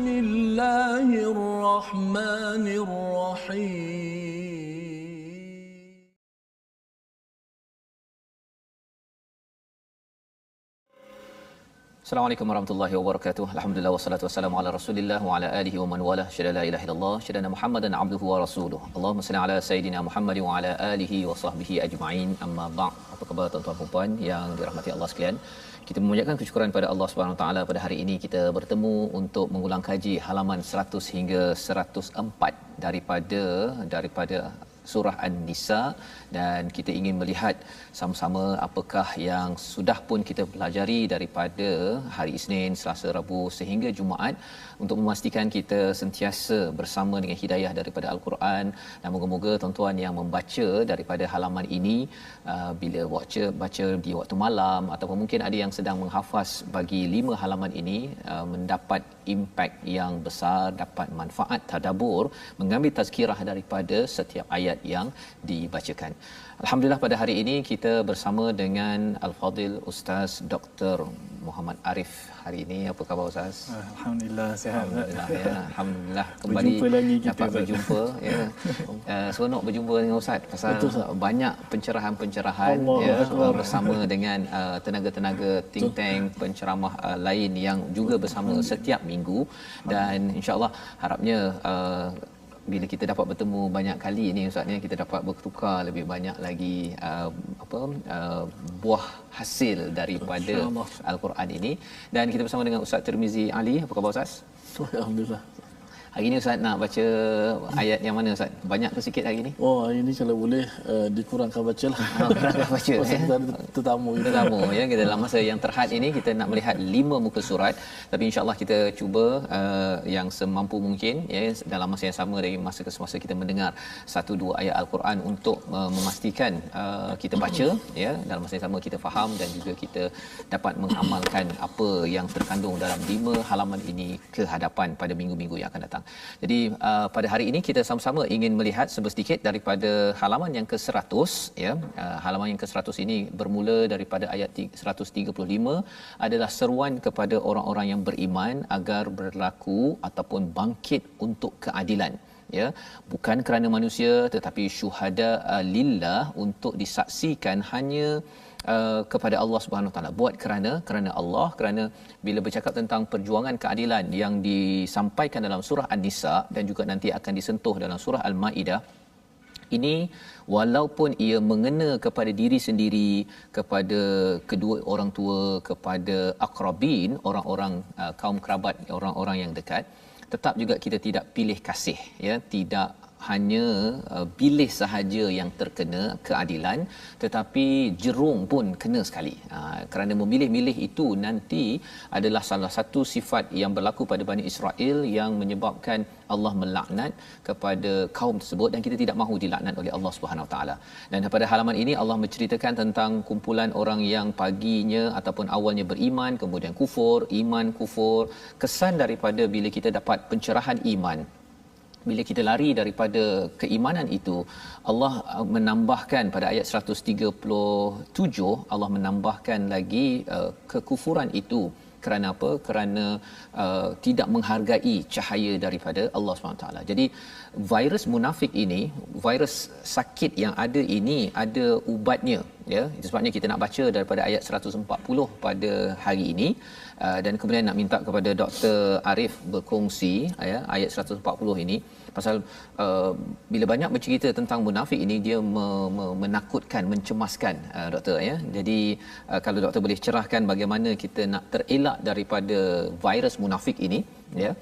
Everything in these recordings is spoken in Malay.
Bismillahirrahmanirrahim. Assalamualaikum warahmatullahi wabarakatuh. Alhamdulillah wassalatu wassalamu ala Rasulillah wa ala alihi wa man wala. Syada la ilaha illallah, syada Muhammadan abduhu wa rasuluh. Allahumma salli ala sayidina Muhammad wa ala alihi wa sahbihi ajma'in. Amma ba'd. Apa khabar tuan-tuan dan puan yang dirahmati Allah sekalian? Kita memuliakan kesyukuran pada Allah Subhanahu Wa Taala pada hari ini kita bertemu untuk mengulang kaji halaman 100 hingga 104 daripada surah An-Nisa, dan kita ingin melihat sama-sama apakah yang sudah pun kita pelajari daripada hari Isnin, Selasa, Rabu sehingga Jumaat untuk memastikan kita sentiasa bersama dengan hidayah daripada Al-Quran. Dan moga-moga tuan-tuan yang membaca daripada halaman ini bila baca di waktu malam ataupun mungkin ada yang sedang menghafaz bagi 5 halaman ini mendapat impak yang besar, dapat manfaat tadabbur, mengambil tazkirah daripada setiap ayat yang dibacakan. Alhamdulillah pada hari ini kita bersama dengan Al-Fadil Ustaz Dr. Muhammad Arif. Hari ini apa khabar Ustaz? Alhamdulillah sihat. Alhamdulillah ya. Alhamdulillah kembali berjumpa lagi kita dapat berjumpa ya. Seronok berjumpa dengan Ustaz pasal betul, banyak pencerahan-pencerahan ya bersama dengan tenaga-tenaga think tank penceramah lain yang juga bersama setiap minggu, dan insya-Allah harapnya bila kita dapat bertemu banyak kali ni Ustaz ni, kita dapat bertukar lebih banyak lagi buah hasil daripada Al-Quran ini. Dan kita bersama dengan Ustaz Tirmizi Ali. Apa khabar Ustaz? Alhamdulillah. Hari ini Ustaz nak baca ayat yang mana Ustaz? Banyak ke sikit hari ini? Oh, hari ini kalau boleh dikurangkan bacalah. Kurangkan baca tetamu ya. Kita dalam masa yang terhad ini kita nak melihat 5 muka surat, tapi insya-Allah kita cuba yang semampu mungkin ya dalam masa yang sama dari masa ke semasa kita mendengar 1-2 ayat Al-Quran untuk memastikan kita baca ya dalam masa yang sama kita faham dan juga kita dapat mengamalkan apa yang terkandung dalam 5 halaman ini ke hadapan pada minggu-minggu yang akan datang. Jadi pada hari ini kita sama-sama ingin melihat sedikit daripada halaman yang ke-100 ya. Halaman yang ke-100 ini bermula daripada ayat 135, adalah seruan kepada orang-orang yang beriman agar berlaku ataupun bangkit untuk keadilan ya, bukan kerana manusia tetapi syuhada lillah, untuk disaksikan hanya kepada Allah Subhanahu taala, buat kerana Allah. Kerana bila bercakap tentang perjuangan keadilan yang disampaikan dalam surah An-Nisa dan juga nanti akan disentuh dalam surah Al-Maidah ini, walaupun ia mengena kepada diri sendiri, kepada kedua orang tua, kepada aqrabin, orang-orang kaum kerabat, orang-orang yang dekat, tetap juga kita tidak pilih kasih ya, tidak hanya bilih sahaja yang terkena keadilan, tetapi jerung pun kena sekali. Kerana memilih-milih itu nanti adalah salah satu sifat yang berlaku pada Bani Israel yang menyebabkan Allah melaknat kepada kaum tersebut, dan kita tidak mahu dilaknat oleh Allah Subhanahu Wa Taala. Dan pada halaman ini Allah menceritakan tentang kumpulan orang yang paginya ataupun awalnya beriman kemudian kufur, iman kufur. Kesan daripada bila kita dapat pencerahan iman, bila kita lari daripada keimanan itu, Allah menambahkan pada ayat 137, Allah menambahkan lagi kekufuran itu kerana apa? Kerana tidak menghargai cahaya daripada Allah SWT. Jadi virus munafik ini, virus sakit yang ada ini ada ubatnya ya. Itu sebabnya kita nak baca daripada ayat 140 pada hari ini, dan kemudian nak minta kepada Dr. Arif berkongsi ya ayat 140 ini, pasal bila banyak bercerita tentang munafik ini dia menakutkan, mencemaskan doktor ya. Jadi kalau doktor boleh cerahkan bagaimana kita nak terelak daripada virus munafik ini ya.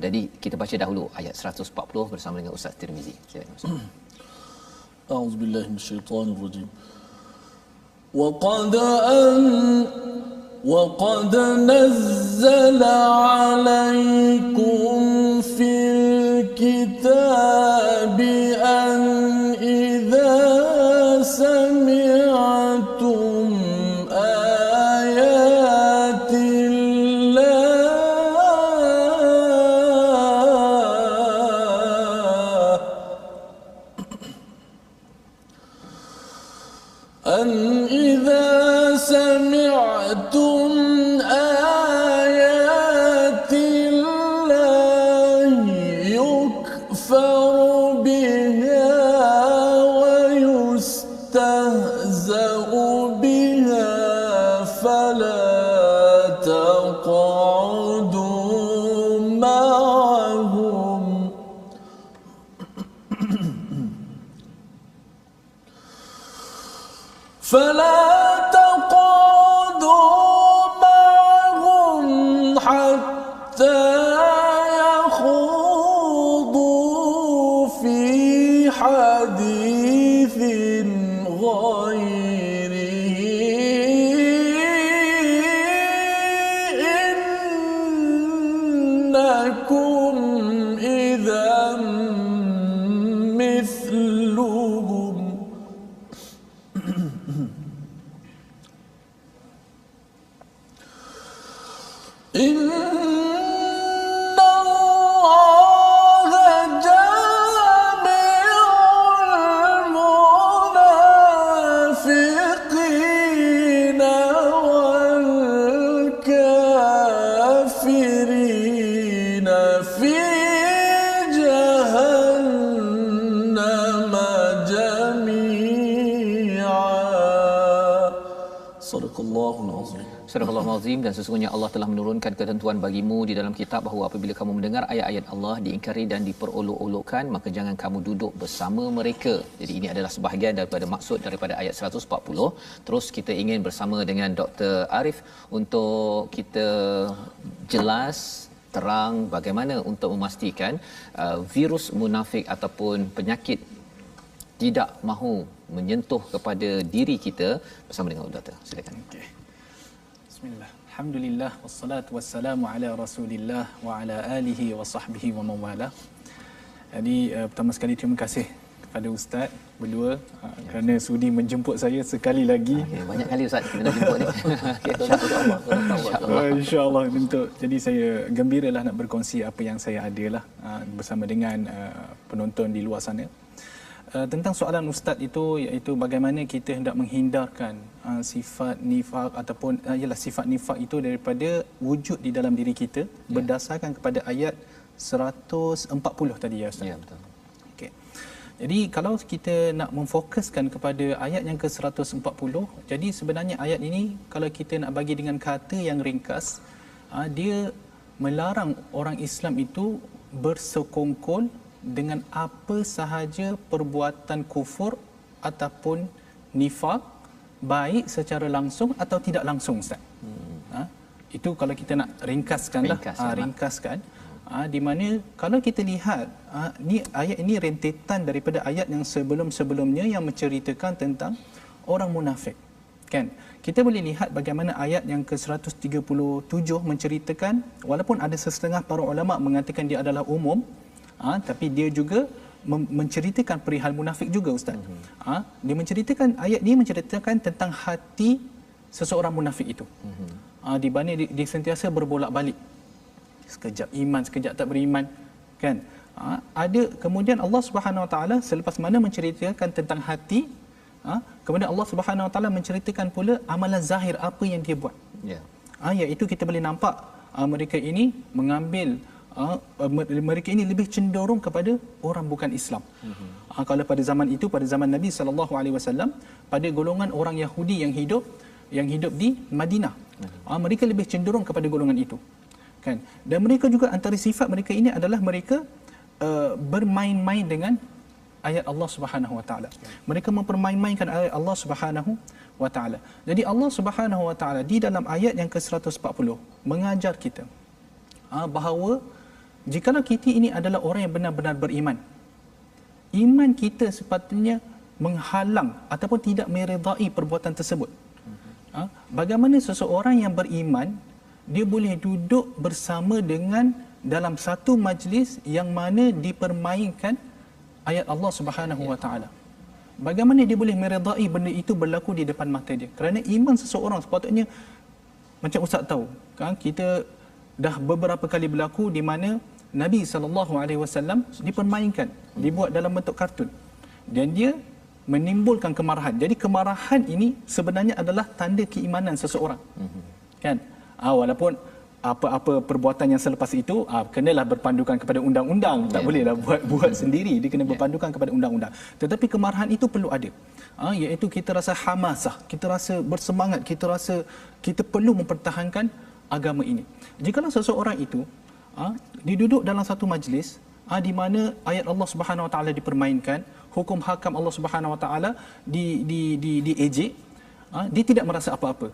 Jadi kita baca dahulu ayat 140 bersama dengan Ustaz Tirmizi. Silakan Ustaz. A'udzubillahi minasyaitonirrajim. وقد نزل عليكم في الكتاب أن إذا سمعتم آيات الله أن إذا سمعتم آيات الله فلا تقعدوا معهم حتى يخوضوا في حديث غيره إنكم إذا مثلهم إن الله جامع المنافقين والكافرين في جهنم جميعا صدق الله العظيم. Surah Al-Azim, dan sesungguhnya Allah telah menurunkan ketentuan bagimu di dalam kitab bahawa apabila kamu mendengar ayat-ayat Allah diingkari dan diperolok-olokkan, maka jangan kamu duduk bersama mereka. Jadi ini adalah sebahagian daripada maksud daripada ayat 140. Terus kita ingin bersama dengan Dr. Arif untuk kita jelas terang bagaimana untuk memastikan virus munafik ataupun penyakit tidak mahu menyentuh kepada diri kita bersama dengan Doktor. Silakan. Okay. Bismillah. Alhamdulillah wassalatu wassalamu ala Rasulillah wa ala alihi wa sahbihi wa mawala. Jadi pertama sekali terima kasih kepada ustaz berdua kerana sudi menjemput saya sekali lagi. Okay, banyak kali ustaz kita nak jemput ni. Okey, insya-Allah. Insya-Allah untuk jadi saya gembiralah nak berkongsi apa yang saya adalah bersama dengan penonton di luar sana. Tentang soalan ustaz itu, iaitu bagaimana kita hendak menghindarkan sifat nifak ataupun ialah sifat nifak itu daripada wujud di dalam diri kita berdasarkan kepada ayat 140 tadi ya ustaz. Ya, betul. Okey. Jadi kalau kita nak memfokuskan kepada ayat yang ke-140, jadi sebenarnya ayat ini kalau kita nak bagi dengan kata yang ringkas, dia melarang orang Islam itu bersekongkol dengan apa sahaja perbuatan kufur ataupun nifak, baik secara langsung atau tidak langsung ustaz. Itu kalau kita nak ringkaskanlah, ringkaskan. Di mana kalau kita lihat ni ayat ini rentetan daripada ayat yang sebelum-sebelumnya yang menceritakan tentang orang munafik. Kan? Kita boleh lihat bagaimana ayat yang ke-137 menceritakan, walaupun ada setengah para ulama mengatakan dia adalah umum, tapi dia juga menceritakan perihal munafik juga ustaz. Dia menceritakan, ayat ini menceritakan tentang hati seseorang munafik itu. Di mana dia sentiasa berbolak-balik, sekejap iman, sekejap tak beriman, kan? Ada kemudian Allah Subhanahu Wa Taala selepas mana menceritakan tentang hati, kemudian Allah Subhanahu Wa Taala menceritakan pula amalan zahir apa yang dia buat. Iaitu kita boleh nampak mereka ini mengambil mereka ini lebih cenderung kepada orang bukan Islam. Kalau pada zaman itu, pada zaman Nabi SAW, pada golongan orang Yahudi yang hidup di Madinah, mereka lebih cenderung kepada golongan itu, kan? Dan mereka juga antara sifat mereka ini adalah mereka bermain-main dengan ayat Allah Subhanahu Wa Taala. Mereka mempermain-mainkan ayat Allah Subhanahu Wa Taala. Jadi Allah Subhanahu Wa Taala di dalam ayat yang ke-140 mengajar kita bahawa jikalau kita ini adalah orang yang benar-benar beriman, iman kita sepatutnya menghalang ataupun tidak meredai perbuatan tersebut. Bagaimana seseorang yang beriman dia boleh duduk bersama dengan dalam satu majlis yang mana dipermainkan ayat Allah Subhanahu Wa Taala? Bagaimana dia boleh meredai benda itu berlaku di depan mata dia? Kerana iman seseorang sepatutnya, macam ustaz tahu kan, kita dah beberapa kali berlaku di mana Nabi SAW dipermainkan, dibuat dalam bentuk kartun, dan dia menimbulkan kemarahan. Jadi kemarahan ini sebenarnya adalah tanda keimanan seseorang, kan? Walaupun apa-apa perbuatan yang selepas itu kenalah berpandukan kepada undang-undang, tak bolehlah buat sendiri, dia kena berpandukan kepada undang-undang. Tetapi kemarahan itu perlu ada, iaitu kita rasa hamasah, kita rasa bersemangat, kita rasa kita perlu mempertahankan agama ini. Jikalau seseorang itu dia duduk dalam satu majlis di mana ayat Allah Subhanahu Wa Taala dipermainkan, hukum hakam Allah Subhanahu Wa Taala diejek, dia tidak merasa apa-apa.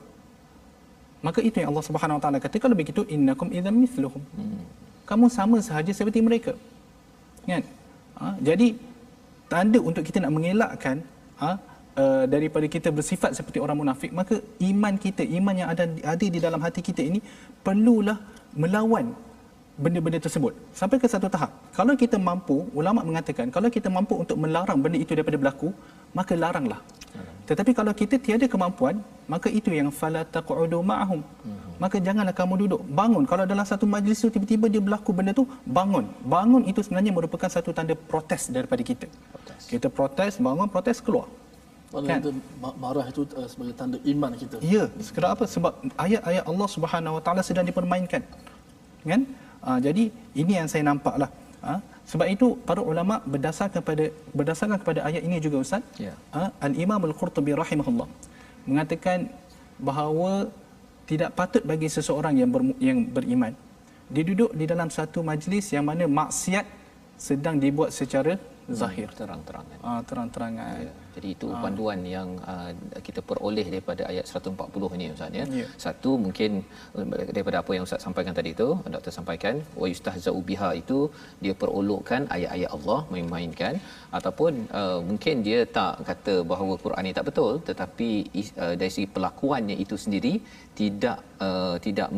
Maka itu yang Allah Subhanahu Wa Taala kata, kalau begitu innakum idzam mithluhum. Kamu sama sahaja seperti mereka. Kan? Jadi tanda untuk kita nak mengelakkan daripada kita bersifat seperti orang munafik, maka iman kita, iman yang ada di dalam hati kita ini perlulah melawan benda-benda tersebut sampai ke satu tahap. Kalau kita mampu, ulama mengatakan kalau kita mampu untuk melarang benda itu daripada berlaku, maka laranglah. Tetapi kalau kita tiada kemampuan, maka itu yang fala taqudu ma'ahum. Maka janganlah kamu duduk. Bangun. Kalau dalam satu majlis tu tiba-tiba dia berlaku benda tu, bangun. Bangun itu sebenarnya merupakan satu tanda protes daripada kita. Kita protes, bangun, protes, keluar. Maknanya Kan? itu marah itu sebagai tanda iman kita. Ya, sebab apa? Sebab ayat-ayat Allah Subhanahu Wa Taala sedang dipermainkan. Kan? Jadi ini yang saya nampaklah. Sebab itu para ulama berdasarkan kepada ayat ini juga Ustaz. Ya. Al-Imam Al-Qurtubi rahimahullah mengatakan bahawa tidak patut bagi seseorang yang beriman dia duduk di dalam satu majlis yang mana maksiat sedang dibuat secara zahir, terang-terangan. Terang-terangan. Ya. Jadi itu panduan yang kita peroleh daripada ayat 140 ni Ustaz ya. Ya. Satu mungkin daripada apa yang Ustaz sampaikan tadi itu, doktor sampaikan wa yustahza'u biha itu dia perolokkan ayat-ayat Allah, main-mainkan, ataupun mungkin dia tak kata bahawa Quran ni tak betul, tetapi dari segi pelakuannya itu sendiri tidak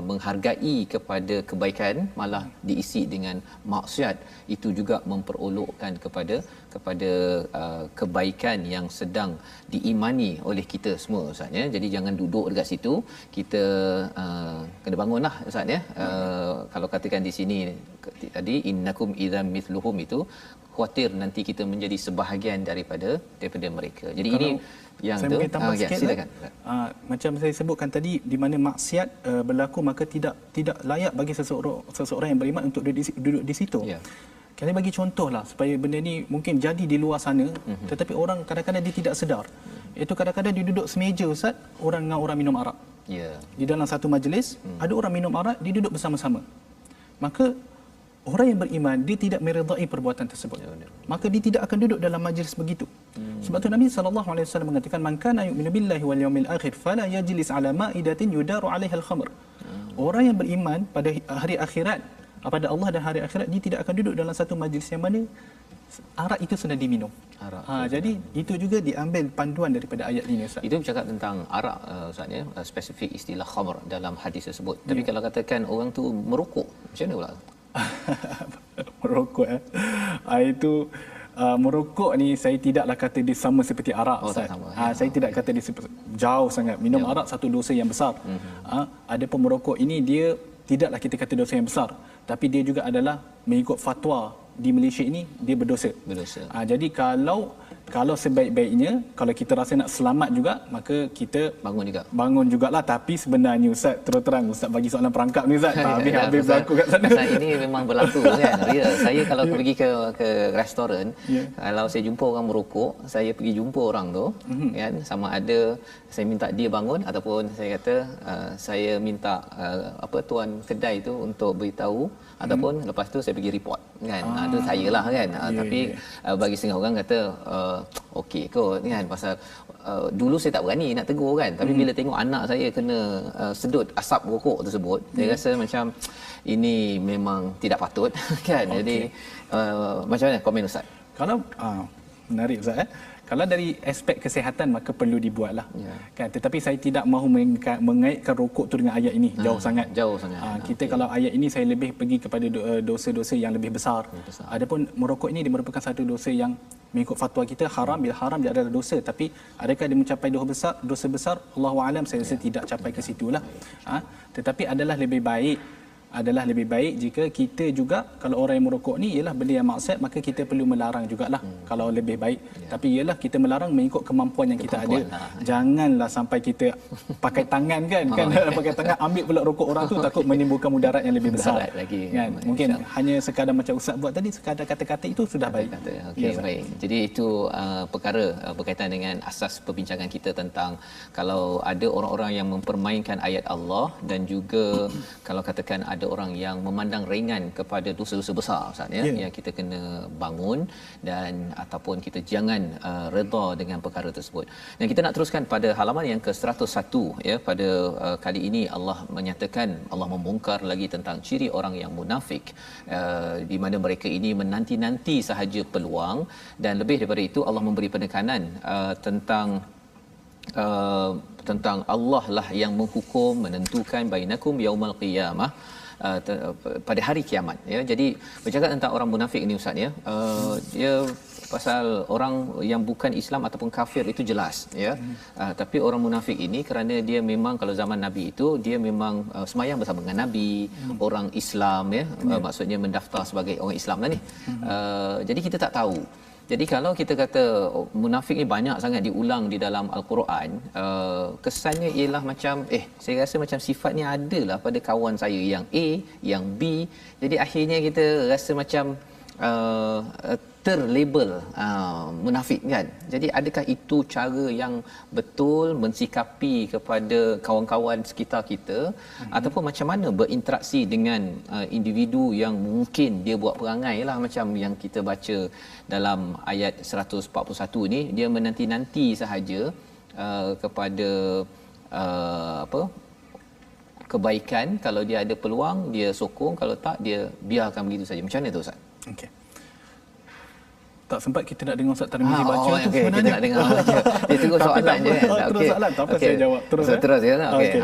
menghargai kepada kebaikan, malah diisi dengan maksiat. Itu juga memperolokkan kepada kebaikan yang sedang diimani oleh kita semua Ustaz ya. Jadi jangan duduk dekat situ, kita kena bangunlah Ustaz ya. Kalau katakan di sini tadi innakum idzam mithluhum itu khuatir nanti kita menjadi sebahagian daripada mereka. Jadi Kalau ini yang saya tu mungkin tambah sikit silakan. Macam saya sebutkan tadi, di mana maksiat berlaku, maka tidak layak bagi seseorang yang beriman untuk duduk di situ. Ya. Kita bagi contohlah supaya benda ni mungkin jadi di luar sana, tetapi orang kadang-kadang dia tidak sedar. Itu kadang-kadang dia duduk semeja Ustaz, orang dengan orang minum arak. Ya. Di dalam satu majlis, ada orang minum arak, dia duduk bersama-sama. Maka orang yang beriman dia tidak meredai perbuatan tersebut. Maka dia tidak akan duduk dalam majlis begitu. Sebab tu Nabi SAW mengatakan man kana yu'minu billahi wal yawmil akhir fala yajlis ala ma'idatin yudaru 'alaiha al-khamr. Orang yang beriman pada hari akhirat, pada Allah dan hari akhirat, dia tidak akan duduk dalam satu majlis yang mana arak itu sedang diminum. Jadi itu juga diambil panduan daripada ayat ini Ustaz. Itu bercakap tentang arak Ustaz ya, spesifik istilah khamr dalam hadis tersebut. Tapi kalau katakan orang tu merokok, macam mana pula? Merokok itu merokok ni saya tidaklah kata dia sama seperti arak Ustaz. Tak sama. Saya tidak kata dia jauh sangat. Minum arak satu dosa yang besar. Adapun merokok ini dia tidaklah kita kata dosa yang besar, tapi dia juga adalah mengikut fatwa di Malaysia ini dia berdosa. Jadi kalau sebaik-baiknya, kalau kita rasa nak selamat juga, maka kita bangun jugalah. Tapi sebenarnya Ustaz, terus terang Ustaz bagi soalan perangkap ni Ustaz, habis berlaku kat sana. Ustaz ini memang berlaku kan. Ya, saya kalau pergi ke restoran, kalau saya jumpa orang merokok, saya pergi jumpa orang tu kan, sama ada saya minta dia bangun ataupun saya kata saya minta tuan kedai tu untuk beritahu, ataupun lepas tu saya pergi report kan. Itu sayalah kan. Tapi bagi setengah orang kata okey kot kan, pasal dulu saya tak berani nak tegur kan, tapi bila tengok anak saya kena sedut asap rokok tersebut, saya rasa macam ini memang tidak patut kan. Jadi macam mana komen Ustaz? Kalau menarik Ustaz kalau dari aspek kesihatan maka perlu dibuatlah. Kan, tetapi saya tidak mahu mengaitkan rokok tu dengan ayat ini, jauh sangat. Kita kalau ayat ini saya lebih pergi kepada dosa-dosa yang lebih besar. Adapun merokok ini dia merupakan satu dosa yang mengikut fatwa kita haram. Bila haram dia adalah dosa, tapi adakah dia mencapai dosa besar? Allahu a'lam, saya rasa tidak capai ke situlah. Tetapi adalah lebih baik jika kita juga, kalau orang yang merokok ni ialah benda yang maksiat, maka kita perlu melarang jugalah kalau lebih baik. Tapi ialah kita melarang mengikut kemampuan yang kita ada. Janganlah sampai kita pakai tangan kan pakai tangan ambil pula rokok orang tu, takut menimbulkan mudarat yang lebih besar lagi kan. Mungkin hanya sekadar macam Ustaz buat tadi, sekadar kata-kata itu sudah baik. Okey, baik. Jadi itu perkara berkaitan dengan asas perbincangan kita tentang kalau ada orang-orang yang mempermainkan ayat Allah, dan juga kalau katakan ada orang yang memandang ringan kepada dosa-dosa besar Ustaz ya, yang kita kena bangun dan ataupun kita jangan redha dengan perkara tersebut. Dan kita nak teruskan pada halaman yang ke-101 ya, pada kali ini Allah menyatakan, Allah membongkar lagi tentang ciri orang yang munafik, di mana mereka ini menanti-nanti sahaja peluang, dan lebih daripada itu Allah memberi penekanan tentang Allah lah yang menghukum, menentukan bainakum yaumal qiyamah, pada hari kiamat ya. Jadi bercakap tentang orang munafik ini Ustaz ya, dia pasal orang yang bukan Islam ataupun kafir itu jelas ya, tapi orang munafik ini kerana dia memang kalau zaman Nabi itu dia memang semayang bersama dengan Nabi, orang Islam ya, maksudnya mendaftar sebagai orang Islam lah ni. Jadi kita tak tahu. Jadi kalau kita kata munafik ni banyak sangat diulang di dalam Al-Quran, kesannya ialah macam saya rasa macam sifat ni adalah pada kawan saya yang A, yang B. Jadi akhirnya kita rasa macam terlabel munafik kan. Jadi adakah itu cara yang betul mensikapi kepada kawan-kawan sekitar kita, ataupun macam mana berinteraksi dengan individu yang mungkin dia buat perangai lah macam yang kita baca dalam ayat 141 ni, dia menanti-nanti sahaja kepada kebaikan. Kalau dia ada peluang dia sokong, kalau tak dia biarkan begitu saja. Macam mana tu Ustaz? Okey. Tak sempat kita nak dengar Ustaz Tarmizi baca tu okay. sebenarnya. Kita nak dengar baca. Dia tunggu soalan je kan. Terus soalan tak apa, saya jawab terus. Terus ya. Okey.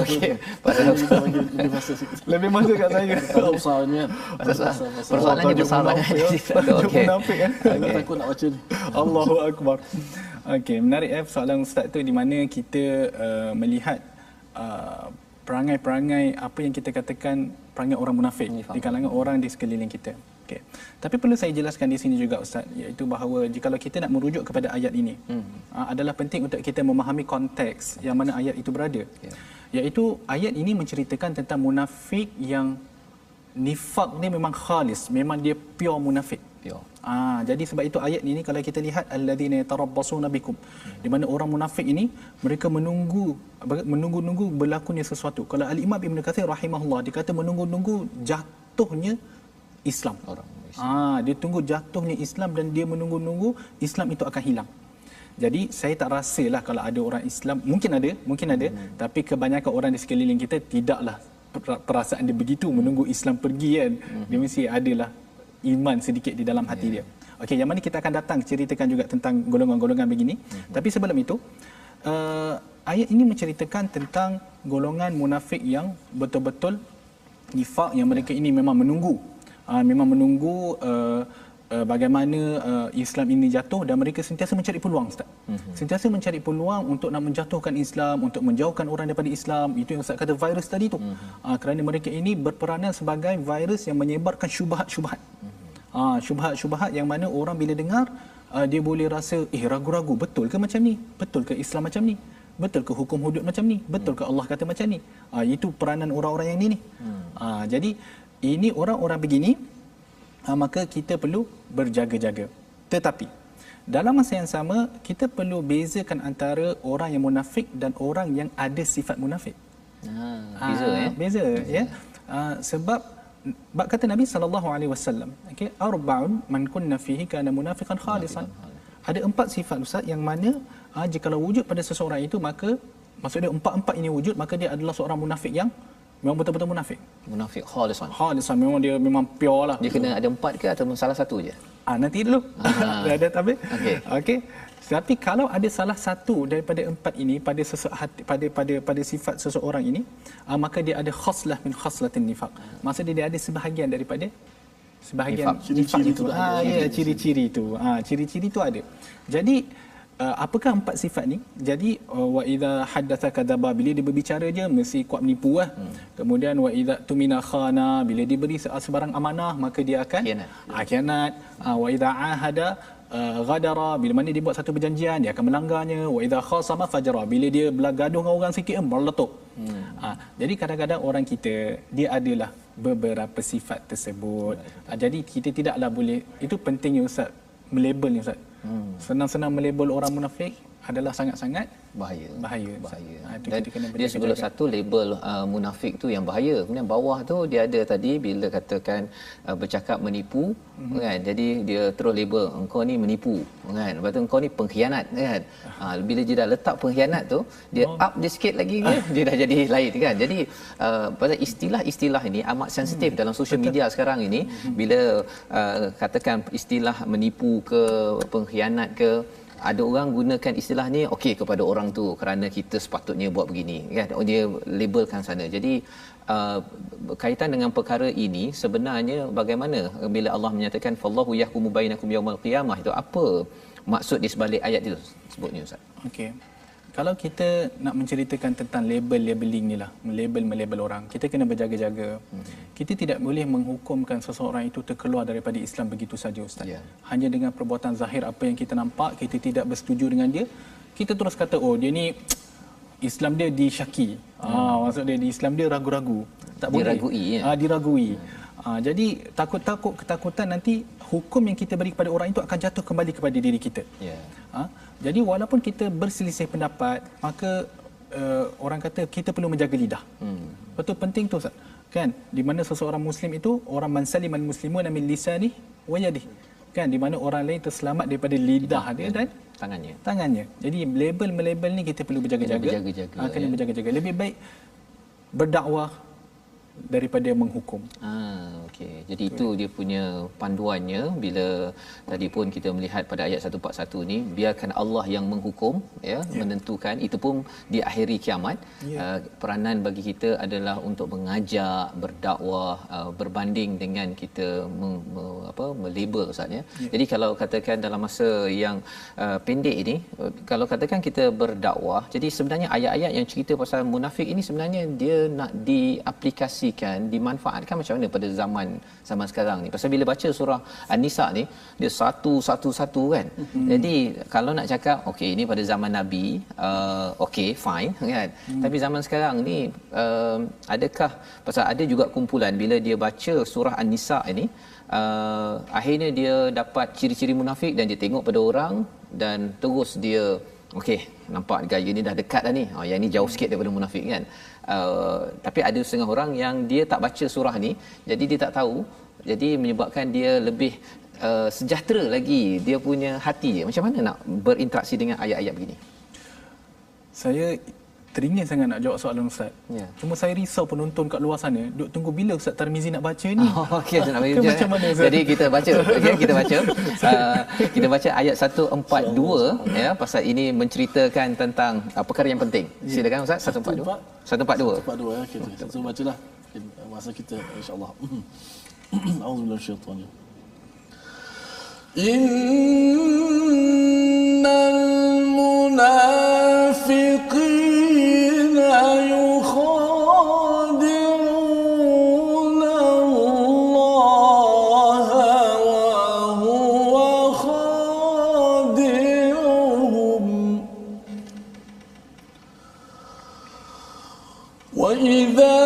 Okey. Pasal Lebih masa sikit. Lebih masuk kat saya. Kalau besarnya persoalan dia besar sangat. Okey. Munafik kan. Takut nak baca ni. Allahu akbar. Okey, menarik soalan Ustaz tu, di mana kita melihat perangai-perangai apa yang kita katakan perangai orang munafik di kalangan orang di sekeliling kita. Okey. Tapi perlu saya jelaskan di sini juga Ustaz, iaitu bahawa jika kita nak merujuk kepada ayat ini, adalah penting untuk kita memahami konteks yang mana ayat itu berada. Iaitu ayat ini menceritakan tentang munafik yang nifak ni memang khalis, memang dia pure munafik. Jadi sebab itu ayat ini kalau kita lihat alladzina yatarabbasuna bikum, di mana orang munafik ini mereka menunggu berlakunya sesuatu. Kalau Al-Imam Ibn Katsir rahimahullah dikata menunggu jatuhnya Islam. Dia tunggu jatuhnya Islam dan dia menunggu Islam itu akan hilang. Jadi saya tak rasalah kalau ada orang Islam, mungkin ada, tapi kebanyakan orang di sekeliling kita tidaklah perasaan dia begitu, menunggu Islam pergi kan. Dia mesti adalah iman sedikit di dalam hati dia. Okey, yang mana kita akan datang ceritakan juga tentang golongan-golongan begini. Tapi sebelum itu, ayat ini menceritakan tentang golongan munafik yang betul-betul nifak, yang mereka ini memang menunggu bagaimana Islam ini jatuh, dan mereka sentiasa mencari peluang Ustaz. Sentiasa mencari peluang untuk nak menjatuhkan Islam, untuk menjauhkan orang daripada Islam. Itu yang Ustaz kata virus tadi tu. Kerana mereka ini berperanan sebagai virus yang menyebarkan syubhat-syubhat. Syubhat-syubhat yang mana orang bila dengar dia boleh rasa ragu-ragu, betul ke macam ni? Betul ke Islam macam ni? Betul ke hukum hudud macam ni? Betul ke Allah kata macam ni? Itu peranan orang-orang yang ni. Jadi ini orang-orang begini, maka kita perlu berjaga-jaga. Tetapi dalam masa yang sama kita perlu bezakan antara orang yang munafik dan orang yang ada sifat munafik. Beza ya. Sebab kata Nabi SAW, okey, arba'un man kunna fihi kana munafiqan khalisan. Ada 4 sifat Ustaz yang mana jika wujud pada seseorang itu, maka maksudnya 4 ini wujud, maka dia adalah seorang munafik yang memang betul-betul munafik. Munafik khalisan, memang dia memang pure lah. Dia kena ada 4 ke atau salah satu je? Nanti dulu. Ada tabir. Okey. Tapi kalau ada salah satu daripada 4 ini pada pada sifat seseorang ini, maka dia ada khaslah min khaslatin nifaq. Maksudnya dia ada sebahagian daripada nifaq itu. Ciri-ciri itu. Ciri-ciri itu ada. Jadi apakah 4 sifat ni? Jadi wa idza haddatsa kadzaba, bila dia berbicara je mesti kuat menipu lah. Kemudian wa idza tumina khana, bila diberi sebarang amanah maka dia akan khianat. Wa idza ahada ghadara, bila mana dia buat satu perjanjian dia akan melanggarnya. Wa idza khasama fajara, bila dia bergaduh dengan orang sikit meletup. Jadi kadang-kadang orang kita dia adalah beberapa sifat tersebut. Jadi kita tidaklah boleh, itu pentingnya Ustaz melabel ni Ustaz. Senang-senang melabel orang munafik, adalah sangat-sangat bahaya. bahaya. Bahaya. Itu Dan kita kena dia sebelum berjaga-jaga. satu label munafik tu yang bahaya. Kemudian bawah tu dia ada tadi bila katakan bercakap menipu kan. Jadi dia terus label engkau ni menipu kan. Lepas tu engkau ni pengkhianat kan. Bila dia dah letak pengkhianat tu dia up dia sikit lagi ke dia dah jadi lain kan. Jadi pasal istilah-istilah ini amat sensitif dalam social media sekarang ini. Bila katakan istilah menipu ke pengkhianat ke, ada orang gunakan istilah ni okey kepada orang tu kerana kita sepatutnya buat begini kan, dia labelkan sana. Jadi berkaitan dengan perkara ini sebenarnya bagaimana bila Allah menyatakan fallahu yahkumu bainakum yaumal qiyamah, itu apa maksud di sebalik ayat itu sebutnya Ustaz? Okey. Kalau kita nak menceritakan tentang labeling ni lah, melabel orang, kita kena berjaga-jaga. Kita tidak boleh menghukumkan seseorang itu terkeluar daripada Islam begitu saja, Ustaz. Ya. Hanya dengan perbuatan zahir apa yang kita nampak, kita tidak bersetuju dengan dia, kita terus kata oh dia ni Islam dia disyaki. Maksud dia di Islam dia ragu-ragu. Tak boleh. Diragui, ya? Diragui. Jadi ketakutan nanti hukum yang kita beri kepada orang itu akan jatuh kembali kepada diri kita. Ya. Jadi walaupun kita berselisih pendapat, maka orang kata kita perlu menjaga lidah. Betul, penting tu Ustaz. Kan, di mana seseorang muslim itu orang man saliman muslimun min lisani wa yadihi. Kan, di mana orang lain terselamat daripada lidah dia dan tangannya. Jadi melabel ni kita perlu berjaga-jaga. Kena berjaga-jaga. Lebih baik berdakwah daripada menghukum. Okey. Jadi itu dia punya panduannya bila tadi pun kita melihat pada ayat 141 ni, biarkan Allah yang menghukum menentukan, itu pun di akhiri kiamat. Peranan bagi kita adalah untuk mengajak, berdakwah, berbanding dengan kita melabel Ustaz ya. Jadi kalau katakan dalam masa yang pendek ini, kalau katakan kita berdakwah, jadi sebenarnya ayat-ayat yang cerita pasal munafik ini sebenarnya dia nak diaplikasi, dimanfaatkan macam mana pada zaman sekarang ni. Pasal bila baca surah An-Nisa ni dia satu kan. Jadi kalau nak cakap okey ini pada zaman Nabi, okey fine kan. Tapi zaman sekarang ni adakah, pasal ada juga kumpulan bila dia baca surah An-Nisa ini, akhirnya dia dapat ciri-ciri munafik dan dia tengok pada orang dan terus dia okey nampak gaya ni dah dekat dah ni. Yang ni jauh sikit daripada munafik kan. Tapi ada setengah orang yang dia tak baca surah ni, jadi dia tak tahu, jadi menyebabkan dia lebih sejahtera lagi dia punya hati dia. Macam mana nak berinteraksi dengan ayat-ayat begini? Saya teringin sangat nak jawab soalan Ustaz. Ya. Cuma saya risau penonton kat luar sana duk tunggu bila Ustaz Tarmizi nak baca ni. Okey, nak baca. Macam mana Ustaz? Jadi kita baca. Okey, kita baca. Kita baca ayat 142 ya, pasal ini menceritakan tentang perkara yang penting. Silakan Ustaz, 142. 142. 142 ya, kita bacalah. Masa kita insya-Allah. Auzubillahi minasyaitanir rajim. Innal munafiqina yukhadi'una Allah wa huwa khadi'uhum wa idza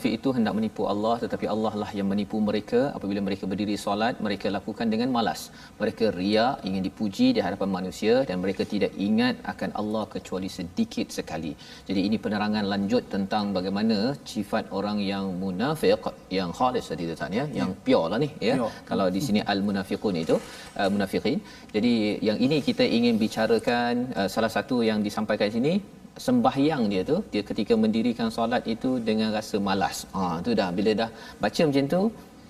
munafik itu hendak menipu Allah, tetapi Allah lah yang menipu mereka apabila mereka berdiri solat, mereka lakukan dengan malas. Mereka riak, ingin dipuji di hadapan manusia, dan mereka tidak ingat akan Allah kecuali sedikit sekali. Jadi ini penerangan lanjut tentang bagaimana sifat orang yang munafik, yang khalis tadi Tuan ya, yang pure lah ni ya. Pure. Kalau di sini al-munafiqun itu munafiqin. Jadi yang ini kita ingin bicarakan, salah satu yang disampaikan sini, sembahyang dia tu, dia ketika mendirikan solat itu dengan rasa malas. Tu dah, bila dah baca macam tu,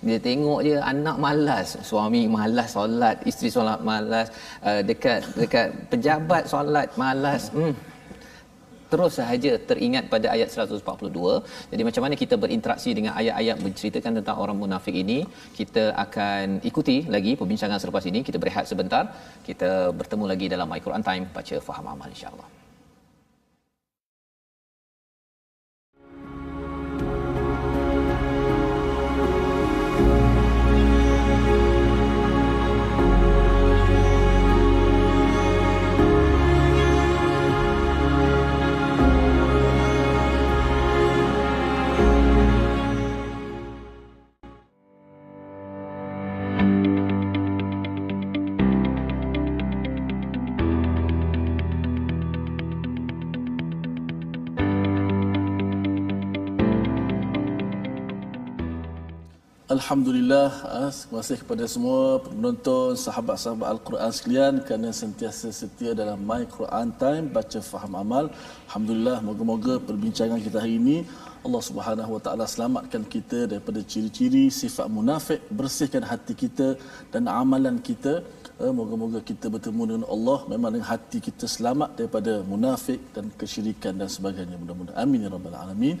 dia tengok dia anak malas, suami malas solat, isteri solat malas, dekat pejabat solat malas. Terus sahaja teringat pada ayat 142. Jadi macam mana kita berinteraksi dengan ayat-ayat menceritakan tentang orang munafik ini, kita akan ikuti lagi perbincangan selepas ini. Kita berehat sebentar, kita bertemu lagi dalam My Quran Time, baca faham amal insya-Allah. Alhamdulillah, terima kasih kepada semua penonton, sahabat-sahabat Al-Quran sekalian kerana sentiasa setia dalam My Quran Time, baca faham amal. Alhamdulillah, moga-moga perbincangan kita hari ini Allah Subhanahu Wa Taala selamatkan kita daripada ciri-ciri sifat munafik, bersihkan hati kita dan amalan kita. Moga-moga kita bertemu dengan Allah memang dengan hati kita selamat daripada munafik dan kesyirikan dan sebagainya. Mudah-mudahan amin ya rabbal alamin.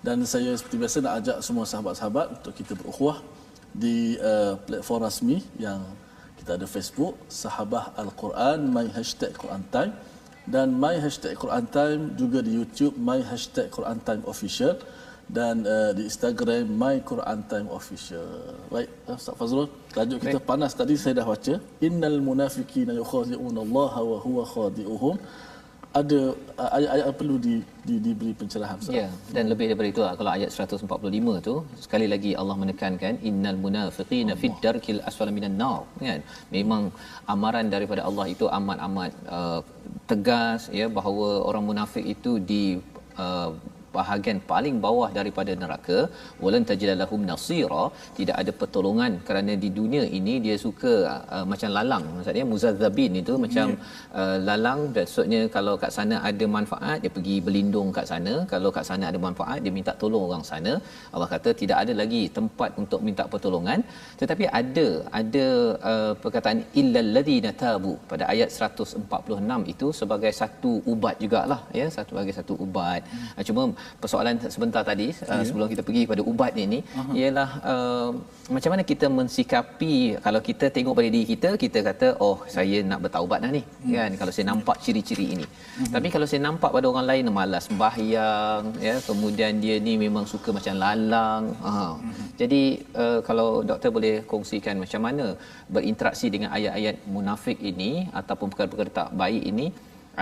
Dan saya seperti biasa nak ajak semua sahabat-sahabat untuk kita berukhuwah di platform rasmi yang kita ada Facebook Sahabah Al-Quran My Hashtag Quran Time, dan My Hashtag Quran Time juga di YouTube My Hashtag Quran Time Official, dan di Instagram My Quran Time Official. Baik, Ustaz Fazrul, tajuk kita panas tadi saya dah baca, innal munafiqina yukhadi'una Allah wa huwa khadi'uhum. Ada ayat-ayat perlu diberi pencerahan. Ya, dan lebih daripada itu kalau ayat 145 tu sekali lagi Allah menekankan innal munafiqina fid darkil asfala minan nar, kan. Memang amaran daripada Allah itu amat tegas ya, bahawa orang munafik itu di bahagian paling bawah daripada neraka. Walan tajidalahum nasira, tidak ada pertolongan, kerana di dunia ini dia suka macam lalang, maksudnya muzazzabin itu macam lalang. Maksudnya kalau kat sana ada manfaat dia pergi berlindung kat sana, kalau kat sana ada manfaat dia minta tolong orang sana. Allah kata tidak ada lagi tempat untuk minta pertolongan. Tetapi ada perkataan illal ladina tabu pada ayat 146 itu sebagai satu ubat jugalah ya, sebagai satu ubat. Cuma persoalan sebentar tadi sebelum kita pergi pada ubat ini ialah macam mana kita mensikapi. Kalau kita tengok pada diri kita, kita kata oh saya nak bertaubat dah ni kan, kalau saya nampak ciri-ciri ini. Tapi kalau saya nampak pada orang lain malas sembahyang ya, kemudian dia ni memang suka macam lalang. Jadi kalau doktor boleh kongsikan macam mana berinteraksi dengan ayat-ayat munafik ini ataupun perkara-perkara tak baik ini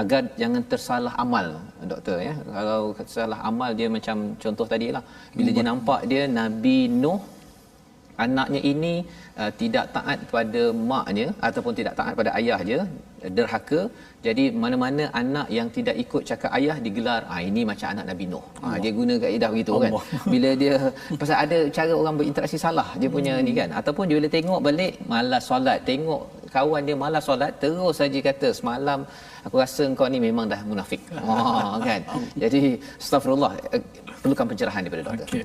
agar jangan tersalah amal, doktor ya. Kalau tersalah amal dia macam contoh tadilah, bila dia nampak dia Nabi Nuh anaknya ini tidak taat pada maknya ataupun tidak taat pada ayah dia, derhaka. Jadi mana-mana anak yang tidak ikut cakap ayah digelar ini macam anak Nabi Nuh. Dia guna kaedah begitu kan. Bila dia pasal ada cara orang berinteraksi salah dia punya ni kan, ataupun dia boleh tengok balik malas solat, tengok kawan dia malas solat terus saja kata semalam aku rasa kau ni memang dah munafik. Kan. Jadi astagfirullah, perlukan pencerahan daripada doktor. Okey.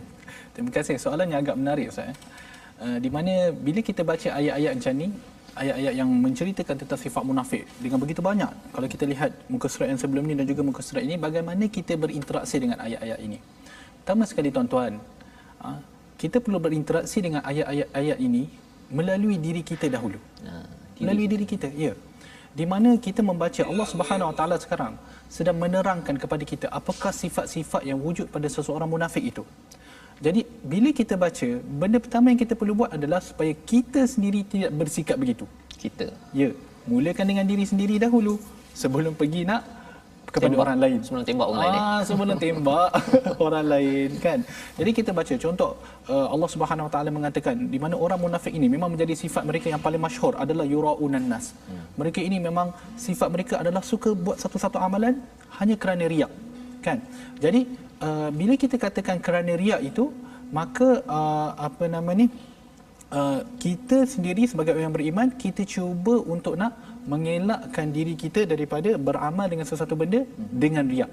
Terima kasih. Soalannya agak menarik Ustaz. Di mana bila kita baca ayat-ayat macam ni, ayat-ayat yang menceritakan tentang sifat munafik dengan begitu banyak. Kalau kita lihat muka surat yang sebelum ni dan juga muka surat ini, bagaimana kita berinteraksi dengan ayat-ayat ini. Pertama sekali tuan-tuan, kita perlu berinteraksi dengan ayat-ayat ini melalui diri kita dahulu. Melalui diri kita, ya. Di mana kita membaca, Allah Subhanahu Wa Taala sekarang sedang menerangkan kepada kita apakah sifat-sifat yang wujud pada seseorang munafik itu. Jadi bila kita baca, benda pertama yang kita perlu buat adalah supaya kita sendiri tidak bersikap begitu. Kita. Ya, mulakan dengan diri sendiri dahulu sebelum pergi nak kepada Tembak. orang lain. Sebelum tembak orang lain, Sebelum tembak orang lain kan. Jadi kita baca contoh Allah Subhanahu Wa Taala mengatakan di mana orang munafik ini memang menjadi sifat mereka yang paling masyhur adalah yuraunan nas. Mereka ini memang sifat mereka adalah suka buat satu-satu amalan hanya kerana riak kan. Jadi bila kita katakan kerana riak itu, maka kita sendiri sebagai orang yang beriman, kita cuba untuk nak mengelakkan diri kita daripada beramal dengan sesuatu benda dengan riak.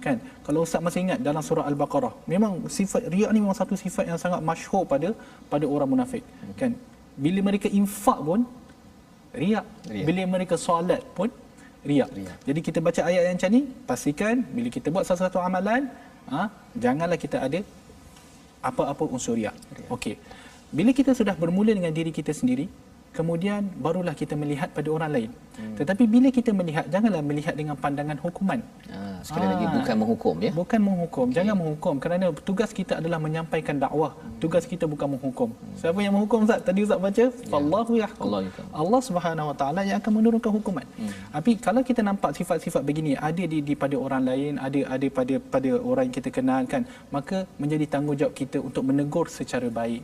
Kan? Kalau ustaz masih ingat dalam surah Al-Baqarah, memang sifat riak ni memang satu sifat yang sangat masyhur pada orang munafik. Kan? Bila mereka infak pun riak. Bila mereka solat pun riak. Jadi kita baca ayat yang macam ni, pastikan bila kita buat sesuatu amalan, janganlah kita ada apa-apa unsur riak. Okey. Bila kita sudah bermula dengan diri kita sendiri, kemudian barulah kita melihat pada orang lain. Tetapi bila kita melihat, janganlah melihat dengan pandangan hukuman. Sekali lagi bukan menghukum ya. Bukan menghukum, jangan menghukum, kerana tugas kita adalah menyampaikan dakwah. Tugas kita bukan menghukum. Siapa yang menghukum Ustaz? Tadi Ustaz baca, fallahu yahkum. Allah Subhanahu Wa Taala yang akan menurunkan hukuman. Tapi kalau kita nampak sifat-sifat begini ada di pada orang lain, ada pada orang yang kita kenal kan, maka menjadi tanggungjawab kita untuk menegur secara baik.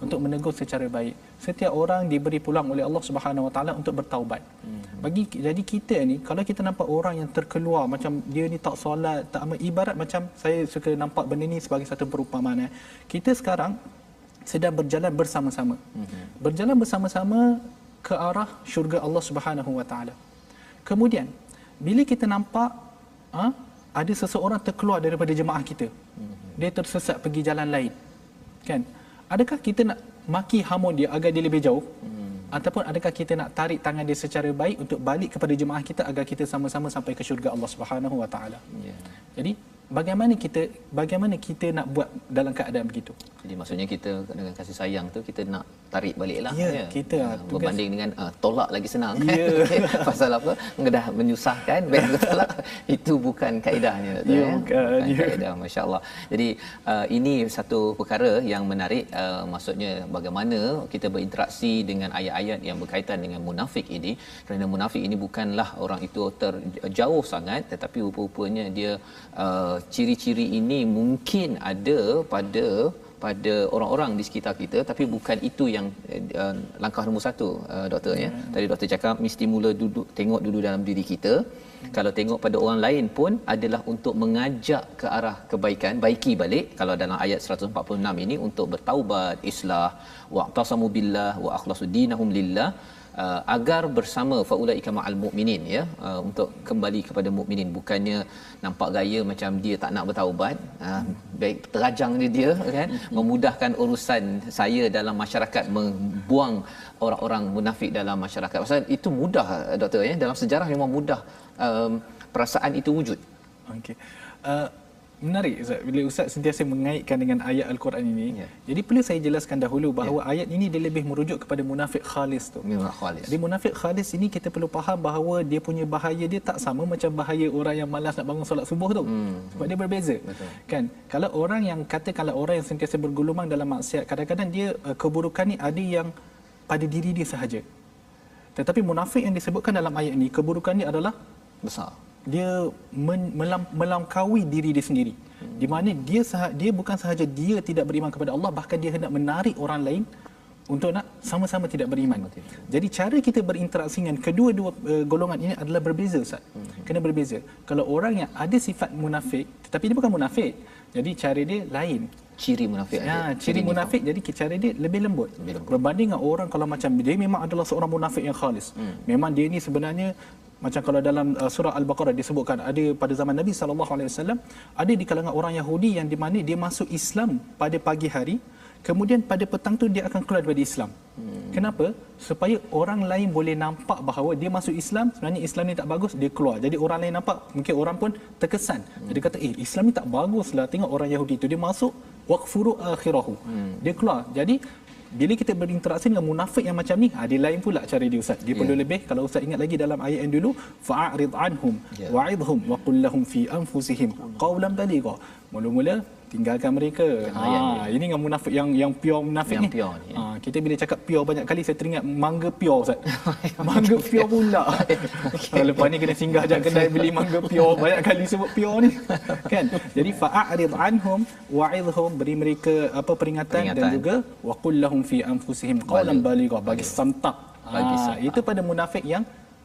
Untuk menegur secara baik. Setiap orang diberi peluang oleh Allah Subhanahu Wa Taala untuk bertaubat. Jadi kita ni kalau kita nampak orang yang terkeluar macam dia ni tak solat, tak amal, ibarat macam saya suka nampak benda ni sebagai satu perumpamaan. Kita sekarang sedang berjalan bersama-sama. Berjalan bersama-sama ke arah syurga Allah Subhanahu Wa Taala. Kemudian bila kita nampak ada seseorang terkeluar daripada jemaah kita, dia tersesat pergi jalan lain, kan? Adakah kita nak maki hamun dia agar dia lebih jauh? Ataupun adakah kita nak tarik tangan dia secara baik untuk balik kepada jemaah kita agar kita sama-sama sampai ke syurga Allah Subhanahu Wa Taala? Jadi bagaimana kita nak buat dalam keadaan begitu? Jadi maksudnya kita dengan kasih sayang tu kita nak tarik baliklah kita berbanding dengan tolak lagi senang kan. Pasal apa? Dah menyusahkan baik tolak itu bukan kaedahnya bukan kaedah, masya-Allah. Jadi ini satu perkara yang menarik, maksudnya bagaimana kita berinteraksi dengan ayat-ayat yang berkaitan dengan munafik ini, kerana munafik ini bukanlah orang itu terjauh sangat, tetapi rupa-rupanya dia ciri-ciri ini mungkin ada pada orang-orang di sekitar kita, tapi bukan itu yang langkah nombor satu, doktor ya. Tadi doktor cakap mesti mula tengok dulu dalam diri kita. Kalau tengok pada orang lain pun adalah untuk mengajak ke arah kebaikan, baiki balik. Kalau dalam ayat 146 ini untuk bertaubat, islah, wa'tasamu billah wa akhlasu dinahum lillah, agar bersama faulaika ma'al mukminin ya, untuk kembali kepada mukminin, bukannya nampak gaya macam dia tak nak bertaubat, baik terajang dia kan, memudahkan urusan saya dalam masyarakat, membuang orang-orang munafik dalam masyarakat. Pasal itu mudah doktor ya, dalam sejarah memang mudah perasaan itu wujud. Okey. Menarik Ustaz, bila Ustaz sentiasa mengaitkan dengan ayat Al-Quran ini. Jadi perlu saya jelaskan dahulu bahawa ayat ini dia lebih merujuk kepada munafik khalis tu. Khalis. Jadi munafik khalis ini kita perlu faham bahawa dia punya bahaya dia tak sama macam bahaya orang yang malas nak bangun solat subuh tu. Sebab dia berbeza. Betul. Kan? Kalau orang yang katakanlah orang yang sentiasa bergulumang dalam maksiat, kadang-kadang dia keburukan ni ada yang pada diri dia sahaja. Tetapi munafik yang disebutkan dalam ayat ini, keburukan dia adalah besar. Dia melampaui diri dia sendiri. Di mana dia bukan sahaja dia tidak beriman kepada Allah, bahkan dia hendak menarik orang lain untuk nak sama-sama tidak beriman. Jadi cara kita berinteraksi dengan kedua-dua golongan ini adalah berbeza Ustaz. Kena berbeza. Kalau orang yang ada sifat munafik tetapi dia bukan munafik, jadi cara dia lain. Ciri munafik ciri munafik jadi cara dia lebih lembut. Berbanding dengan orang kalau macam dia memang adalah seorang munafik yang khalis. Memang dia ni sebenarnya macam kalau dalam surah Al-Baqarah disebutkan, ada pada zaman Nabi SAW, ada di kalangan orang Yahudi yang di mana dia masuk Islam pada pagi hari, kemudian pada petang tu dia akan keluar daripada Islam. Kenapa? Supaya orang lain boleh nampak bahawa dia masuk Islam, sebenarnya Islam ni tak bagus, dia keluar. Jadi orang lain nampak, mungkin orang pun terkesan. Jadi kata, Islam ni tak baguslah, tengok orang Yahudi tu dia masuk waqfuru akhirahu. Dia keluar. Jadi bila kita berinteraksi dengan munafik yang macam ni, dia lain pula cara dia Ustaz. Dia perlu lebih, kalau Ustaz ingat lagi dalam ayat yang dulu, fa'arid anhum wa'idhum wa qul lahum fi anfusihim qawlan baligha. mula-mula tinggalkan mereka. Ini dengan munafik yang pure munafik Yang ni. pure ni, ya. Kita bila cakap pure banyak kali saya teringat mangga pure Ustaz. Mangga pure pula. Lepas ni kena singgah jap kedai beli mangga pure, banyak kali sebut pure ni. Kan? Jadi fa'arid anhum wa'idhum, beri mereka peringatan dan juga wa qul lahum fi anfusihim qawlan baligha, bagi santap. Itu pada munafik yang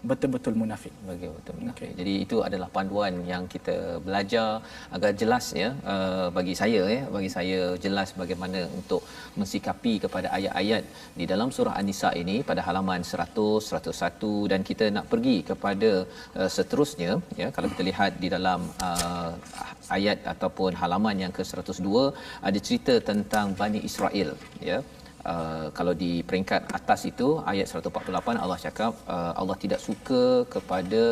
betul-betul munafik. Bagi betul munafik. Jadi itu adalah panduan yang kita belajar agar jelas ya, bagi saya jelas bagaimana untuk mensikapi kepada ayat-ayat di dalam surah An-Nisa ini pada halaman 100, 101, dan kita nak pergi kepada seterusnya ya. Kalau kita lihat di dalam ayat ataupun halaman yang ke-102 ada cerita tentang Bani Israel ya. Kalau di peringkat atas itu ayat 148 Allah cakap Allah tidak suka kepada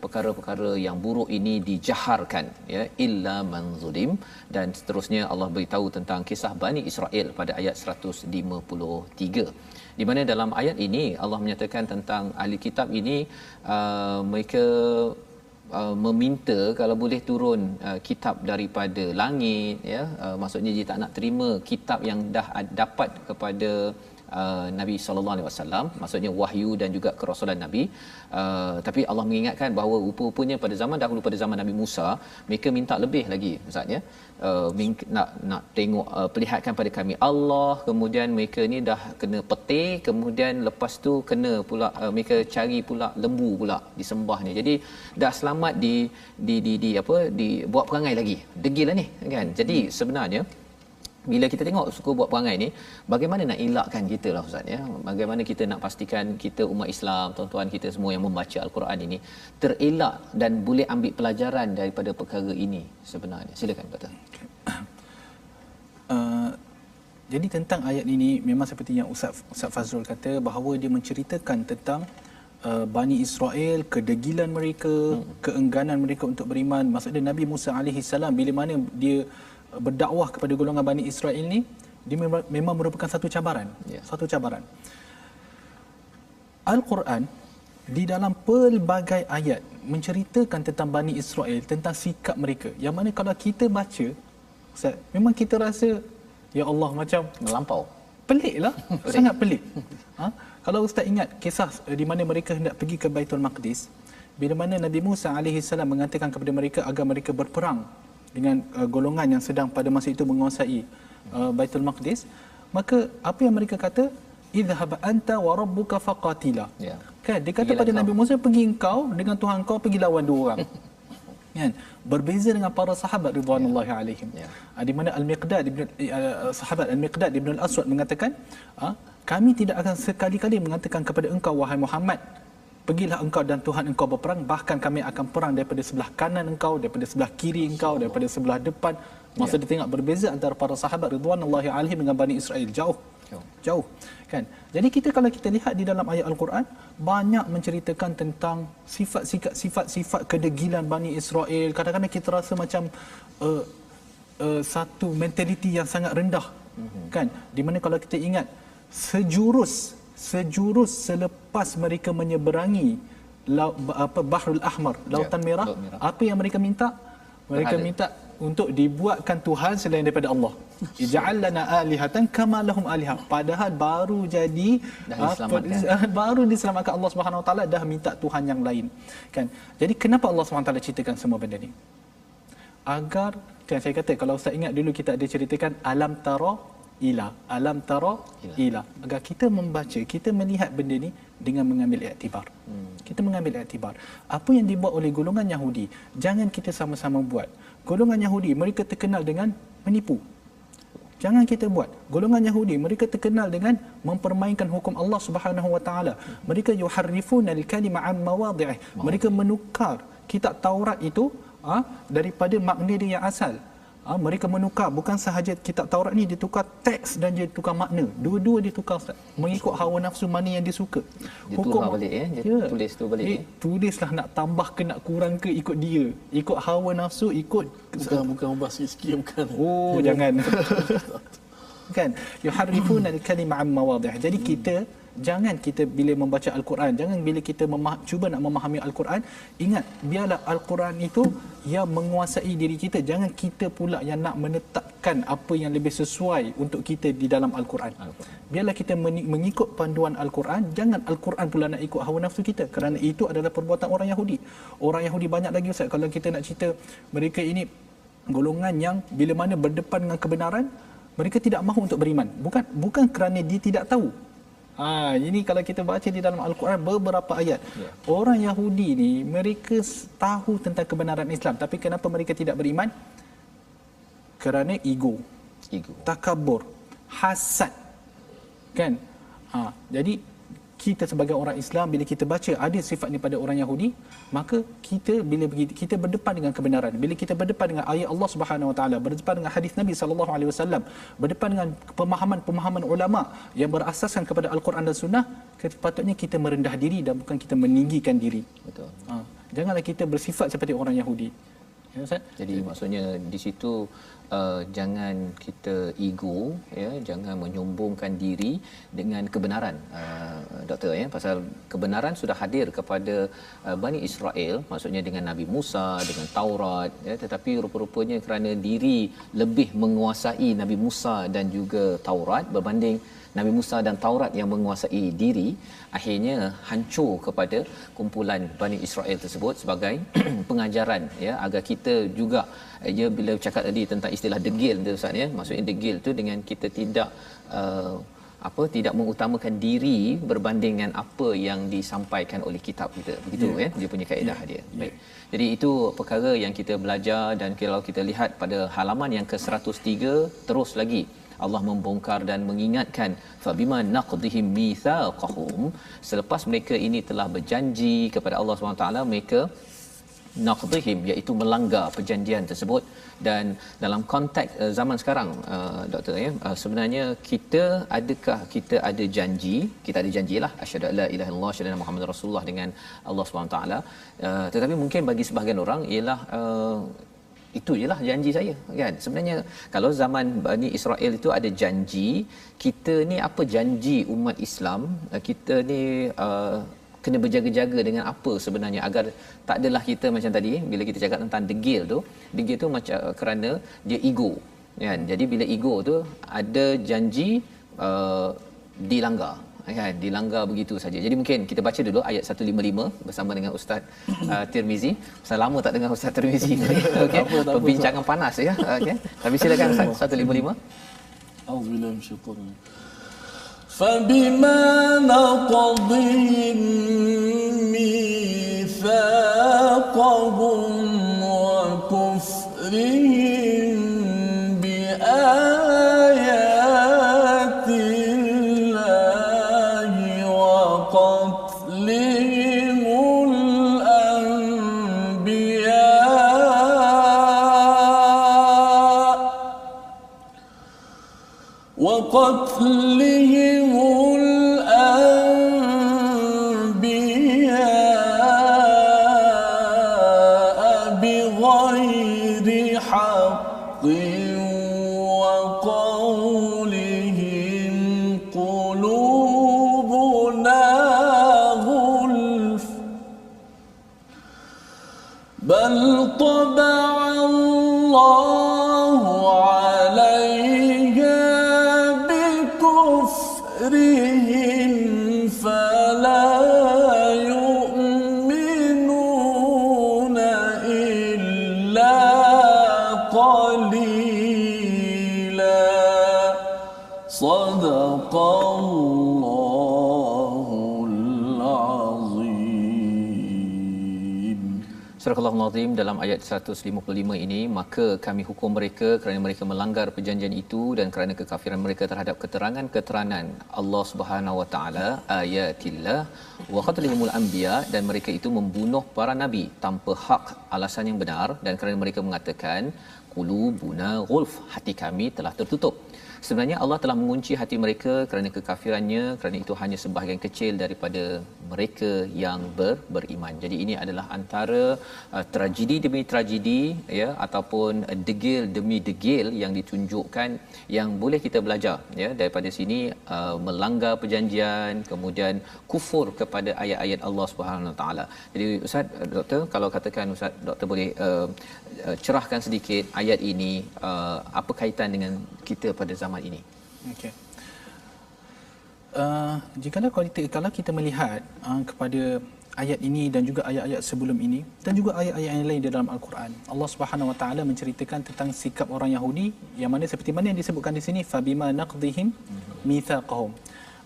perkara-perkara yang buruk ini dijaharkan ya, illa man zulim, dan seterusnya Allah beritahu tentang kisah Bani Israel pada ayat 153, di mana dalam ayat ini Allah menyatakan tentang ahli kitab ini mereka meminta kalau boleh turun kitab daripada langit ya, maksudnya dia tak nak terima kitab yang dah dapat kepada Nabi sallallahu alaihi wasallam, maksudnya wahyu dan juga kerasulan Nabi. Tapi Allah mengingatkan bahawa rupa-rupanya pada zaman dahulu, pada zaman Nabi Musa, mereka minta lebih lagi Ustaz ya. Nak tengok perlihatkan pada kami Allah, kemudian mereka ni dah kena petir, kemudian lepas tu kena pula mereka cari pula lembu pula disembahnya. Jadi dah selamat di buat perangai lagi. Degillah ni kan. Jadi sebenarnya bila kita tengok suka buat perangai ni, bagaimana nak elakkan kita lah Ustaz ya? Bagaimana kita nak pastikan kita umat Islam, tuan-tuan kita semua yang membaca Al-Quran ini terelak dan boleh ambil pelajaran daripada perkara ini sebenarnya. Silakan Doktor. Jadi tentang ayat ini memang seperti yang Ustaz Fazrul kata bahawa dia menceritakan tentang Bani Israel, kedegilan mereka, keengganan mereka untuk beriman. Maksudnya Nabi Musa alaihi salam bila mana dia berdakwah kepada golongan Bani Israel ni, dia memang merupakan satu cabaran. Satu cabaran. Al-Quran di dalam pelbagai ayat menceritakan tentang Bani Israel, tentang sikap mereka. Yang mana kalau kita baca, Ustaz, memang kita rasa ya Allah macam Melampau. Peliklah, sangat pelik. Kalau Ustaz ingat kisah di mana mereka hendak pergi ke Baitul Maqdis, bila mana Nabi Musa alaihi salam mengatakan kepada mereka agar mereka berperang dengan golongan yang sedang pada masa itu menguasai Baitul Maqdis, maka apa yang mereka kata, idhhab anta wa rabbuka faqatila. Kan dia kata pada Nabi Musa, pergi engkau dengan Tuhan kau pergi lawan dua orang. Kan berbeza dengan para sahabat ridwanullahi alaihim. Di mana sahabat Al-Miqdad ibn Al-Aswad mengatakan, kami tidak akan sekali-kali mengatakan kepada engkau wahai Muhammad, pergilah engkau dan Tuhan engkau berperang, bahkan kami akan perang daripada sebelah kanan engkau, daripada sebelah kiri engkau, daripada sebelah depan. Masa dia tengok berbeza antara para sahabat ridwanullahi alaihim dengan Bani Israel, jauh kan. Jadi kita kalau kita lihat di dalam ayat Al-Quran banyak menceritakan tentang sifat kedegilan Bani Israel. Kadang-kadang kita rasa macam satu mentaliti yang sangat rendah kan, di mana kalau kita ingat sejurus selepas mereka menyeberangi Bahrul Ahmar, Lautan Merah, apa yang mereka minta? Mereka minta untuk dibuatkan Tuhan selain daripada Allah. Ij'al lana alihatan kama lahum alihah. Padahal baru jadi baru diselamatkan Allah Subhanahu Wa Taala, dah minta Tuhan yang lain. Kan? Jadi kenapa Allah Subhanahu Wa Taala ceritakan semua benda ni? Agar kan saya kata, kalau Ustaz ingat dulu kita ada ceritakan alam tara ila, agar kita membaca, kita melihat benda ni dengan mengambil iktibar. Kita mengambil iktibar. Apa yang dibuat oleh golongan Yahudi, jangan kita sama-sama buat. Golongan Yahudi mereka terkenal dengan menipu. Jangan kita buat. Golongan Yahudi mereka terkenal dengan mempermainkan hukum Allah Subhanahu Wa Taala. Mereka yuharrifuna al-kalima an mawadhi'ih. Mereka menukar kitab Taurat itu daripada makna dia yang asal. Mereka menukar, bukan sahaja kitab Taurat ni ditukar teks dan dia tukar makna. Dua-dua ditukar, Ustaz. Mengikut hawa nafsu mana yang dia suka. Dia hukum balik tulis tu balik. Tulislah nak tambah ke nak kurang ke ikut dia. Ikut hawa nafsu, ikut bukan ubah sikit-sikit bukan. Oh, jangan. Kan? Yuharrifuna al-kalima an mawadhi'ih. Jadi jangan kita bila membaca Al-Quran, jangan bila kita cuba nak memahami Al-Quran, ingat biarlah Al-Quran itu yang menguasai diri kita. Jangan kita pula yang nak menetapkan apa yang lebih sesuai untuk kita di dalam Al-Quran. Biarlah kita mengikut panduan Al-Quran, jangan Al-Quran pula nak ikut hawa nafsu kita, kerana itu adalah perbuatan orang Yahudi. Orang Yahudi banyak lagi Ustaz, kalau kita nak cerita, mereka ini golongan yang bila mana berdepan dengan kebenaran, mereka tidak mahu untuk beriman. Bukan kerana dia tidak tahu. Ini kalau kita baca di dalam Al-Quran beberapa ayat. Orang Yahudi ni mereka tahu tentang kebenaran Islam, tapi kenapa mereka tidak beriman? Kerana ego. Takabur, hasad. Kan? Jadi kita sebagai orang Islam, bila kita baca ada sifat ni pada orang Yahudi, maka kita bila kita berdepan dengan kebenaran, bila kita berdepan dengan ayat Allah Subhanahu Wa Taala, berdepan dengan hadis Nabi sallallahu alaihi wasallam, berdepan dengan pemahaman ulama yang berasaskan kepada Al-Quran dan Sunnah, sepatutnya kita merendah diri dan bukan kita meninggikan diri. Betul. Janganlah kita bersifat seperti orang Yahudi. Ya, Ustaz? Jadi maksudnya di situ jangan kita ego, ya, jangan menyombongkan diri dengan kebenaran, doktor, ya, pasal kebenaran sudah hadir kepada Bani Israel, maksudnya dengan Nabi Musa, dengan Taurat, ya, tetapi rupa-rupanya kerana diri lebih menguasai Nabi Musa dan juga Taurat berbanding Nabi Musa dan Taurat yang menguasai diri, akhirnya hancur kepada kumpulan Bani Israel tersebut sebagai pengajaran, ya, agar kita juga, ya, bila cakap tadi tentang istilah degil tu Ustaz, ya, maksudnya degil tu dengan kita tidak tidak mengutamakan diri berbanding dengan apa yang disampaikan oleh kitab kita, begitu, ya, dia punya kaedah dia. Baik. Jadi itu perkara yang kita belajar, dan kalau kita lihat pada halaman yang ke-103 terus lagi Allah membongkar dan mengingatkan, fabima naqdihim mitsaqahum, selepas mereka ini telah berjanji kepada Allah SWT, mereka naqdihim, iaitu melanggar perjanjian tersebut. Dan dalam konteks zaman sekarang, doktor, ya, sebenarnya adakah kita ada janji? Kita ada janjilah, asyhadu alla ilaha illallah asyhadu anna muhammadar rasulullah dengan Allah SWT, tetapi mungkin bagi sebahagian orang ialah itu jelah janji saya, kan. Sebenarnya kalau zaman Bani Israel itu ada janji, kita ni apa janji umat Islam? Kita ni kena berjaga-jaga dengan apa sebenarnya, agar tak adalah kita macam tadi bila kita cakap tentang degil tu macam kerana dia ego, kan. Jadi bila ego tu ada janji dilanggar, kan, dilanggar begitu saja. Jadi mungkin kita baca dulu ayat 155 bersama dengan Ustaz Tirmizi. Saya lama tak dengar Ustaz Tirmizi. Okey. Perbincangan panas, ya. Okey. Tapi silakan Ustaz 155. Auzubillahi minasyaitanir rajim. فبما نقضهم ميثاقهم وكفرهم بآيات الله وقتلهم الأنبياء بغير حق وقولهم قلوبنا غلف بل طبع الله عليها بكفرهم فلا يؤمنون إلا قليلا صدق الله العظيم. Surah Al-Azim dalam ayat 155 ini, maka kami hukum mereka kerana mereka melanggar perjanjian itu dan kerana kekafiran mereka terhadap keterangan-keterangan Allah Subhanahu Wa Taala, ayatillah, wa qatlihimul anbiya, dan mereka itu membunuh para nabi tanpa hak alasan yang benar, dan kerana mereka mengatakan qulubuna ghulf, hati kami telah tertutup. Sebenarnya Allah telah mengunci hati mereka kerana kekafirannya, kerana itu hanya sebahagian kecil daripada mereka yang beriman. Jadi ini adalah antara tragedi demi tragedi ya, ataupun degil demi degil yang ditunjukkan yang boleh kita belajar ya daripada sini, melanggar perjanjian, kemudian kufur kepada ayat-ayat Allah Subhanahu Wa Taala. Jadi Ustaz, doktor, kalau katakan Ustaz, doktor boleh cerahkan sedikit ayat ini, apa kaitan dengan kita pada zaman ini? Okey. Kalau kita melihat kepada ayat ini dan juga ayat-ayat sebelum ini dan juga ayat-ayat yang lain di dalam Al-Quran, Allah Subhanahu Wa Taala menceritakan tentang sikap orang Yahudi yang mana seperti mana yang disebutkan di sini, fabima naqdihim mitsaqahum.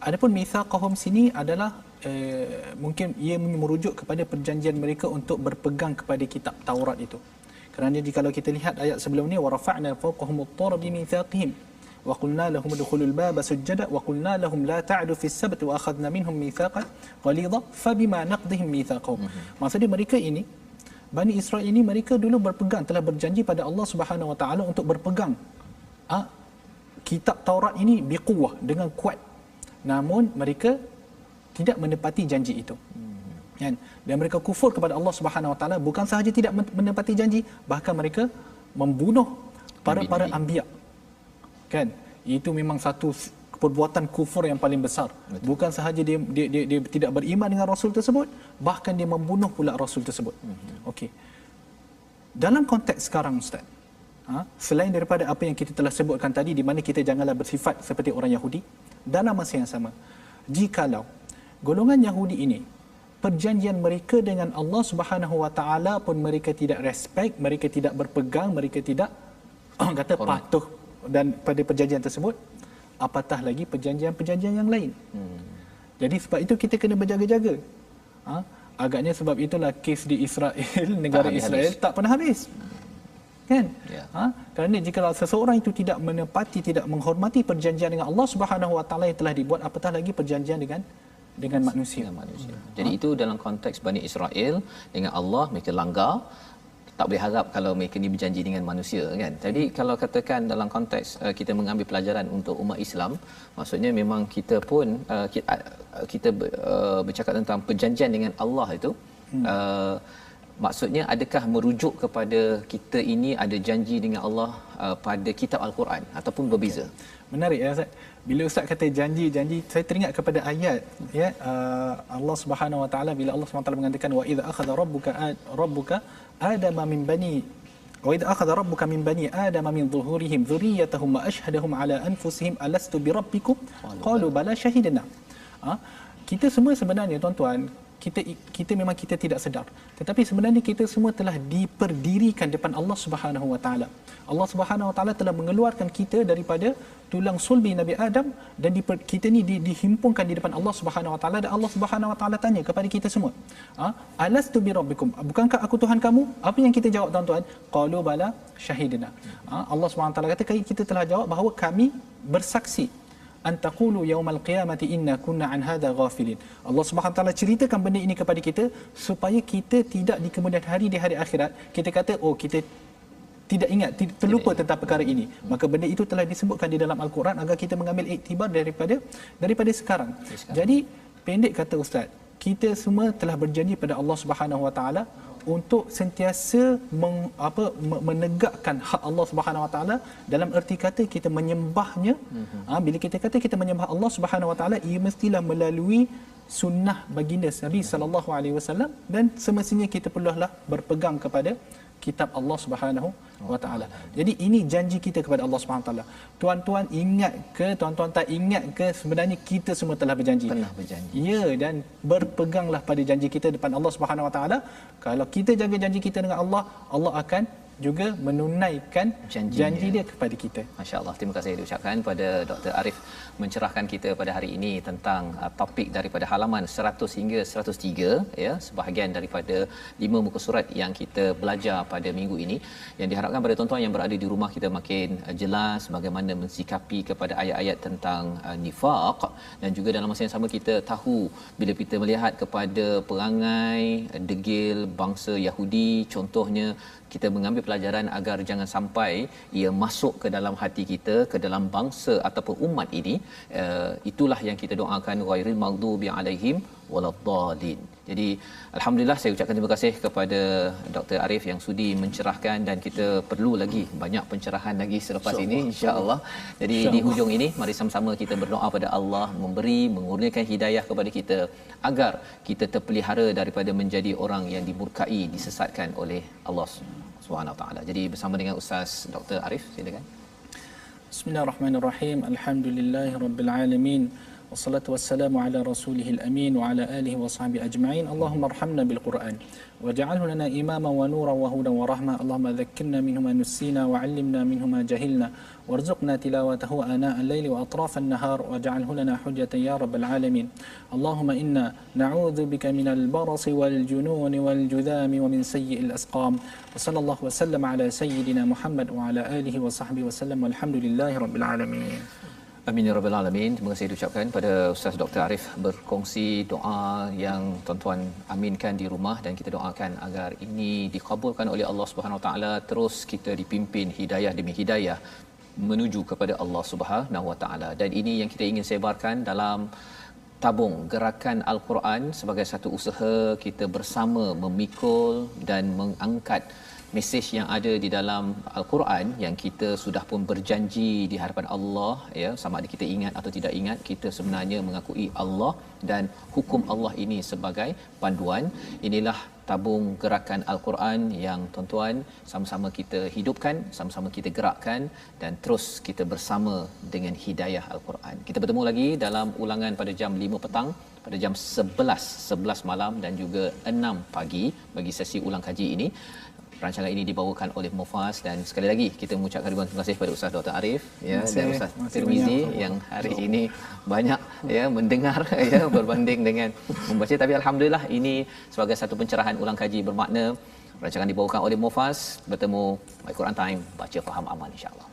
Adapun mitsaqahum sini adalah mungkin ia merujuk kepada perjanjian mereka untuk berpegang kepada kitab Taurat itu. Kerana kalau kita lihat ayat sebelum ni, wa rafa'na fawqahum at-tura bi mitsaqihim wa qulna lahum udkhulul baba sujada wa qulna lahum la ta'du fis sabt wa akhadna minhum mitsaqan ghalidha fabima naqdihim mitsaqahum. Maksudnya mereka ini, Bani Israel ini, mereka dulu berpegang, telah berjanji pada Allah Subhanahu Wa Taala untuk berpegang kitab Taurat ini biquwah, dengan kuat. Namun mereka tidak menepati janji itu. Kan? Dan mereka kufur kepada Allah Subhanahu Wa Taala, bukan sahaja tidak menepati janji, bahkan mereka membunuh para anbiya. Kan? Itu memang satu perbuatan kufur yang paling besar. Betul. Bukan sahaja dia tidak beriman dengan rasul tersebut, bahkan dia membunuh pula rasul tersebut. Okey. Dalam konteks sekarang Ustaz, selain daripada apa yang kita telah sebutkan tadi, di mana kita janganlah bersifat seperti orang Yahudi, dalam masa yang sama, jikalau golongan Yahudi ini perjanjian mereka dengan Allah Subhanahu Wa Taala pun mereka tidak respect, mereka tidak berpegang, mereka tidak kata patuh dan pada perjanjian tersebut, apatah lagi perjanjian-perjanjian yang lain. Jadi sebab itu kita kena berjaga-jaga. Agaknya sebab itulah kes di Israel, negara Israel tak pernah habis. Kan? Ya. Kerana jika seseorang itu tidak menepati, tidak menghormati perjanjian dengan Allah Subhanahu Wa Taala yang telah dibuat, apatah lagi perjanjian dengan manusia. Jadi itu dalam konteks Bani Israel dengan Allah, mereka langgar. Tak boleh harap kalau mereka ni berjanji dengan manusia, kan. Jadi kalau katakan dalam konteks kita mengambil pelajaran untuk umat Islam, maksudnya memang kita pun kita bercakap tentang perjanjian dengan Allah itu, maksudnya adakah merujuk kepada kita ini ada janji dengan Allah pada kitab Al-Quran ataupun berbeza? Menarik ya Ustaz. Bila Ustaz kata janji, saya teringat kepada ayat ya, Allah Subhanahu Wa Taala, bila Allah Subhanahu Wa Taala mengatakan wa idza akhadha rabbuka adama min bani wa idza akhadha rabbuka min bani adama min dhuhurihim dhurriyyatahum wa ashhadahum ala anfusihim alastu bi rabbikum qalu bala shahidna. Kita semua sebenarnya tuan-tuan, kita memang kita tidak sedar, tetapi sebenarnya kita semua telah diperdirikan depan Allah Subhanahu Wa Taala. Allah Subhanahu Wa Taala telah mengeluarkan kita daripada tulang sulbi Nabi Adam, dan kita ni dihimpunkan di depan Allah Subhanahu Wa Taala, dan Allah Subhanahu Wa Taala tanya kepada kita semua, alastu bi rabbikum, bukankah aku Tuhan kamu? Apa yang kita jawab tuan-tuan? Qalu bala syahidna. Allah Subhanahu Wa Taala kata kita telah jawab bahawa kami bersaksi, antaqulu yaumal qiyamati inna kunna an hadha ghafilin. Allah Subhanahu Taala ceritakan benda ini kepada kita supaya kita tidak di kemudian hari, di hari akhirat, kita kata kita tidak ingat, terlupa tentang perkara ini. Maka benda itu telah disebutkan di dalam Al-Quran agar kita mengambil iktibar daripada sekarang. Jadi pendek kata Ustaz, kita semua telah berjanji pada Allah Subhanahu Wa Taala untuk sentiasa menegakkan hak Allah Subhanahu Wa Taala, dalam erti kata kita menyembahnya. Bila kita kata kita menyembah Allah Subhanahu Wa Taala, ia mestilah melalui sunnah baginda Nabi sallallahu alaihi wasallam, dan semestinya kita perlulah berpegang kepada kitab Allah Subhanahu Wa Taala. Jadi ini janji kita kepada Allah Subhanahu Wa Taala. Tuan-tuan ingat ke, tuan-tuan tak ingat ke, sebenarnya kita semua telah berjanji. Pernah berjanji. Ya, dan berpeganglah pada janji kita depan Allah Subhanahu Wa Taala. Kalau kita jaga janji kita dengan Allah, Allah akan juga menunaikan janji dia kepada kita. Masya-Allah, terima kasih diucapkan pada Dr. Arif mencerahkan kita pada hari ini tentang topik daripada halaman 100 hingga 103 ya, sebahagian daripada 5 muka surat yang kita belajar pada minggu ini, yang diharapkan pada tuan-tuan yang berada di rumah kita makin jelas bagaimana mensikapi kepada ayat-ayat tentang nifaq, dan juga dalam masa yang sama kita tahu bila kita melihat kepada perangai degil bangsa Yahudi contohnya, kita mengambil pelajaran agar jangan sampai ia masuk ke dalam hati kita, ke dalam bangsa ataupun umat ini. Itulah yang kita doakan, ghairil maghdubi alaihim waladdallin. Jadi alhamdulillah saya ucapkan terima kasih kepada Dr. Arif yang sudi mencerahkan, dan kita perlu lagi banyak pencerahan lagi selepas ini insya-Allah. Jadi di hujung ini mari sama-sama kita berdoa pada Allah memberi, mengurniakan hidayah kepada kita agar kita terpelihara daripada menjadi orang yang dimurkai, disesatkan oleh Allah Subhanahu Wa Taala. Jadi bersama dengan Ustaz Dr. Arif, silakan. Bismillahirrahmanirrahim. Alhamdulillahirabbil alamin. Wassalatu wassalamu ala rasulihil amin wa ala alihi wa sahbihi ajma'in. Allahumma arhamna bil Qur'an waj'alhu lana imaman wa nuran wa hudan wa rahmah. Allahumma dhakkirna minhu ma nussina wa 'allimna minhu ma jahilna warzuqna tilawatahu ana al-laili wa atraf an-nahar waj'alhu lana hujjatan ya rabbal alamin. Allahumma inna na'udzu bika minal barasi wal jununi wal judhami wa min sayyi'il asqam. Wa sallallahu wa sallama ala sayyidina Muhammad wa ala alihi wa sahbihi wa sallam. Walhamdulillahi rabbil alamin. Amin ya rabbal alamin. Terima kasih diucapkan pada Ustaz Dr. Arif berkongsi doa yang tuan-tuan aminkan di rumah, dan kita doakan agar ini dikabulkan oleh Allah Subhanahu Wa Taala, terus kita dipimpin hidayah demi hidayah menuju kepada Allah Subhanahu Wa Taala. Dan ini yang kita ingin sebarkan dalam tabung gerakan Al-Quran sebagai satu usaha kita bersama memikul dan mengangkat mesej yang ada di dalam Al-Quran yang kita sudah pun berjanji di hadapan Allah, ya, sama ada kita ingat atau tidak ingat, kita sebenarnya mengakui Allah dan hukum Allah ini sebagai panduan. Inilah tabung gerakan Al-Quran yang tuan-tuan sama-sama kita hidupkan, sama-sama kita gerakkan, dan terus kita bersama dengan hidayah Al-Quran. Kita bertemu lagi dalam ulangan pada jam 5 petang, pada jam 11 malam dan juga 6 pagi bagi sesi ulang kaji ini. Rancangan ini dibawakan oleh Mufas, dan sekali lagi kita mengucapkan ribuan terima kasih kepada Ustaz Dr. Arif, ya, dan Ustaz Tirmizi yang hari ini banyak ya mendengar ya berbanding dengan membaca, tapi alhamdulillah ini sebagai satu pencerahan ulang kaji bermakna. Rancangan dibawakan oleh Mufas. Bertemu My Quran Time, baca faham amal insya-Allah.